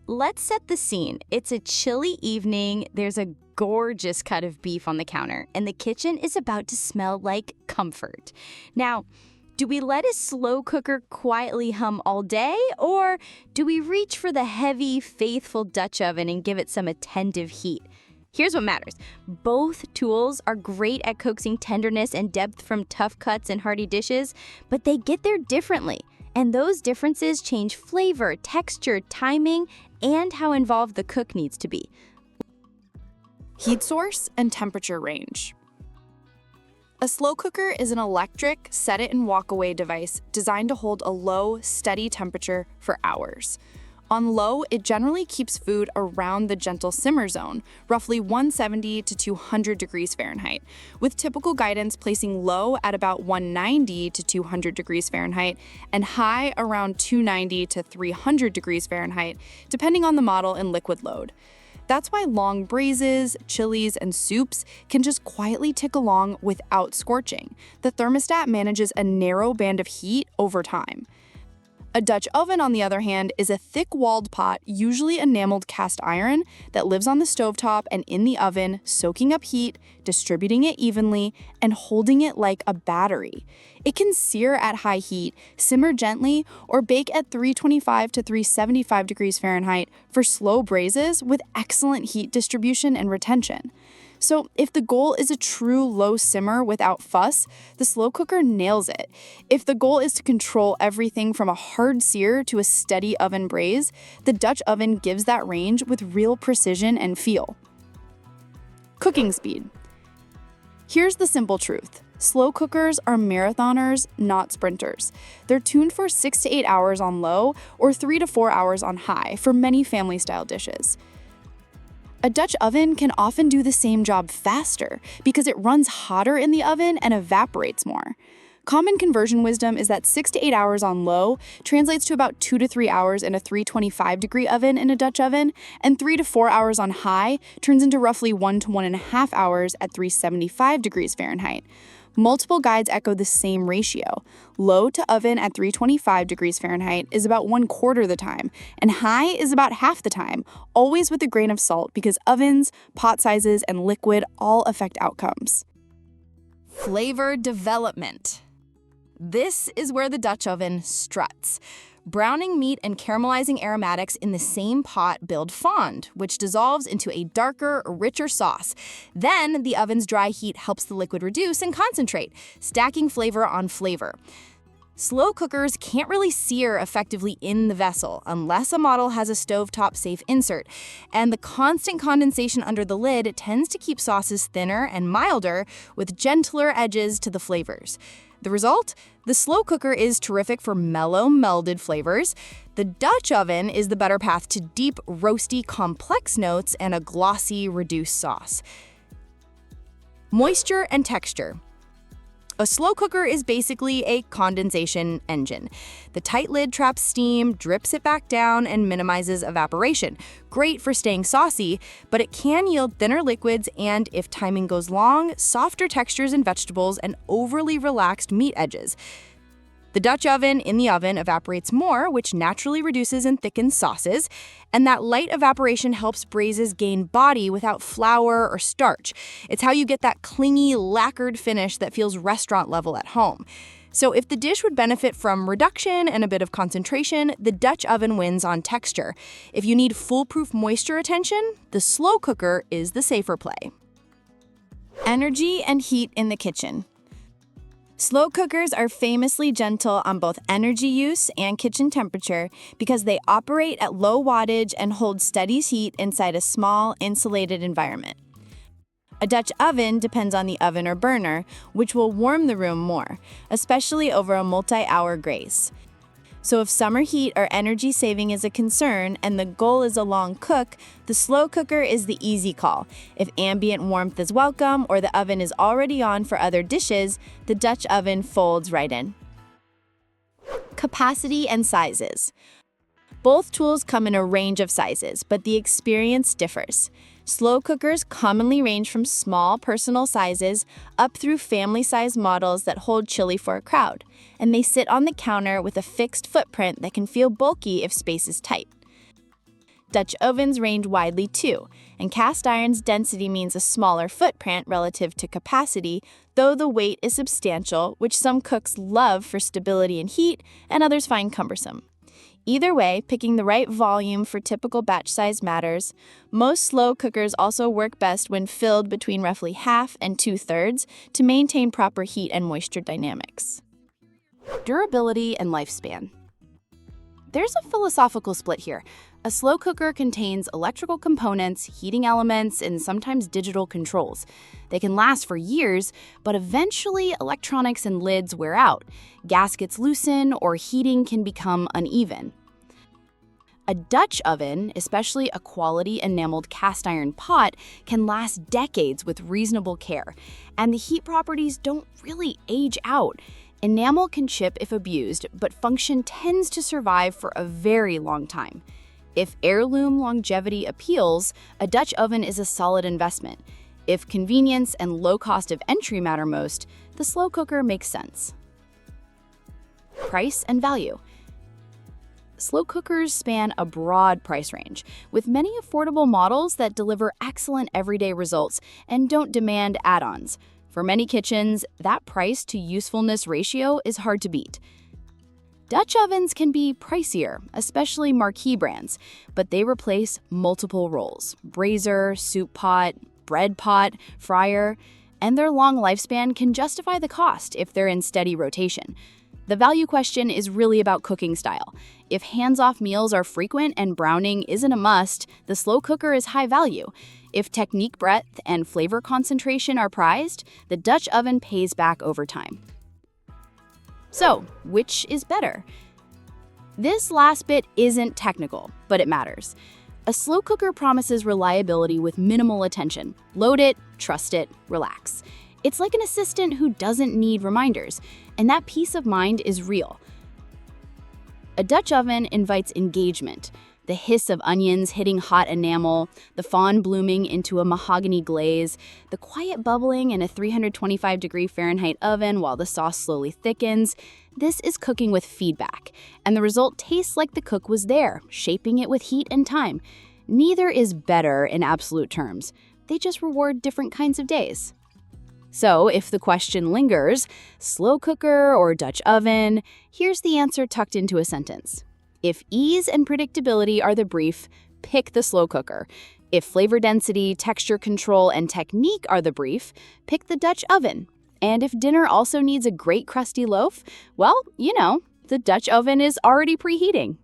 Let's set the scene. It's a chilly evening, there's a gorgeous cut of beef on the counter, and the kitchen is about to smell like comfort. Now, do we let a slow cooker quietly hum all day, or do we reach for the heavy, faithful Dutch oven and give it some attentive heat? Here's what matters. Both tools are great at coaxing tenderness and depth from tough cuts and hearty dishes, but they get there differently. And those differences change flavor, texture, timing, and how involved the cook needs to be. Heat source and temperature range. A slow cooker is an electric set-it-and-walk-away device designed to hold a low, steady temperature for hours. On low, it generally keeps food around the gentle simmer zone, roughly 170 to 200 degrees Fahrenheit, with typical guidance placing low at about 190 to 200 degrees Fahrenheit and high around 290 to 300 degrees Fahrenheit, depending on the model and liquid load. That's why long braises, chilies, and soups can just quietly tick along without scorching. The thermostat manages a narrow band of heat over time. A Dutch oven, on the other hand, is a thick-walled pot, usually enameled cast iron, that lives on the stovetop and in the oven, soaking up heat, distributing it evenly, and holding it like a battery. It can sear at high heat, simmer gently, or bake at 325 to 375 degrees Fahrenheit for slow braises with excellent heat distribution and retention. So if the goal is a true low simmer without fuss, the slow cooker nails it. If the goal is to control everything from a hard sear to a steady oven braise, the Dutch oven gives that range with real precision and feel. Cooking speed. Here's the simple truth. Slow cookers are marathoners, not sprinters. They're tuned for 6 to 8 hours on low or 3 to 4 hours on high for many family-style dishes. A Dutch oven can often do the same job faster because it runs hotter in the oven and evaporates more. Common conversion wisdom is that 6 to 8 hours on low translates to about 2 to 3 hours in a 325-degree oven in a Dutch oven, and 3 to 4 hours on high turns into roughly 1 to 1.5 hours at 375 degrees Fahrenheit. Multiple guides echo the same ratio. Low to oven at 325 degrees Fahrenheit is about 1/4 the time, and high is about half the time, always with a grain of salt because ovens, pot sizes, and liquid all affect outcomes. Flavor development. This is where the Dutch oven struts. Browning meat and caramelizing aromatics in the same pot build fond, which dissolves into a darker, richer sauce. Then the oven's dry heat helps the liquid reduce and concentrate, stacking flavor on flavor. Slow cookers can't really sear effectively in the vessel unless a model has a stovetop safe insert, and the constant condensation under the lid tends to keep sauces thinner and milder with gentler edges to the flavors. The result? The slow cooker is terrific for mellow, melded flavors. The Dutch oven is the better path to deep, roasty, complex notes and a glossy, reduced sauce. Moisture and texture. A slow cooker is basically a condensation engine. The tight lid traps steam, drips it back down, and minimizes evaporation. Great for staying saucy, but it can yield thinner liquids and, if timing goes long, softer textures in vegetables and overly relaxed meat edges. The Dutch oven in the oven evaporates more, which naturally reduces and thickens sauces, and that light evaporation helps braises gain body without flour or starch. It's how you get that clingy, lacquered finish that feels restaurant level at home. So if the dish would benefit from reduction and a bit of concentration, the Dutch oven wins on texture. If you need foolproof moisture retention, the slow cooker is the safer play. Energy and heat in the kitchen. Slow cookers are famously gentle on both energy use and kitchen temperature because they operate at low wattage and hold steady heat inside a small, insulated environment. A Dutch oven depends on the oven or burner, which will warm the room more, especially over a multi-hour grace. So if summer heat or energy saving is a concern and the goal is a long cook, the slow cooker is the easy call. If ambient warmth is welcome or the oven is already on for other dishes, the Dutch oven folds right in. Capacity and sizes. Both tools come in a range of sizes, but the experience differs. Slow cookers commonly range from small personal sizes up through family-sized models that hold chili for a crowd, and they sit on the counter with a fixed footprint that can feel bulky if space is tight. Dutch ovens range widely too, and cast iron's density means a smaller footprint relative to capacity, though the weight is substantial, which some cooks love for stability and heat, and others find cumbersome. Either way, picking the right volume for typical batch size matters. Most slow cookers also work best when filled between roughly half and 2/3 to maintain proper heat and moisture dynamics. Durability and lifespan. There's a philosophical split here. A slow cooker contains electrical components, heating elements, and sometimes digital controls. They can last for years, but eventually electronics and lids wear out. Gaskets loosen or heating can become uneven. A Dutch oven, especially a quality enameled cast iron pot, can last decades with reasonable care, and the heat properties don't really age out. Enamel can chip if abused, but function tends to survive for a very long time. If heirloom longevity appeals, a Dutch oven is a solid investment. If convenience and low cost of entry matter most, the slow cooker makes sense. Price and value. Slow cookers span a broad price range, with many affordable models that deliver excellent everyday results and don't demand add-ons. For many kitchens, that price to usefulness ratio is hard to beat. Dutch ovens can be pricier, especially marquee brands, but they replace multiple roles: brazier, soup pot, bread pot, fryer, and their long lifespan can justify the cost if they're in steady rotation. The value question is really about cooking style. If hands-off meals are frequent and browning isn't a must, the slow cooker is high value. If technique breadth and flavor concentration are prized, the Dutch oven pays back over time. So, which is better? This last bit isn't technical, but it matters. A slow cooker promises reliability with minimal attention. Load it, trust it, relax. It's like an assistant who doesn't need reminders, and that peace of mind is real. A Dutch oven invites engagement. The hiss of onions hitting hot enamel, the fawn blooming into a mahogany glaze, the quiet bubbling in a 325-degree Fahrenheit oven while the sauce slowly thickens. This is cooking with feedback, and the result tastes like the cook was there, shaping it with heat and time. Neither is better in absolute terms. They just reward different kinds of days. So, if the question lingers, slow cooker or Dutch oven, here's the answer tucked into a sentence. If ease and predictability are the brief, pick the slow cooker. If flavor density, texture control, and technique are the brief, pick the Dutch oven. And if dinner also needs a great crusty loaf, well, the Dutch oven is already preheating.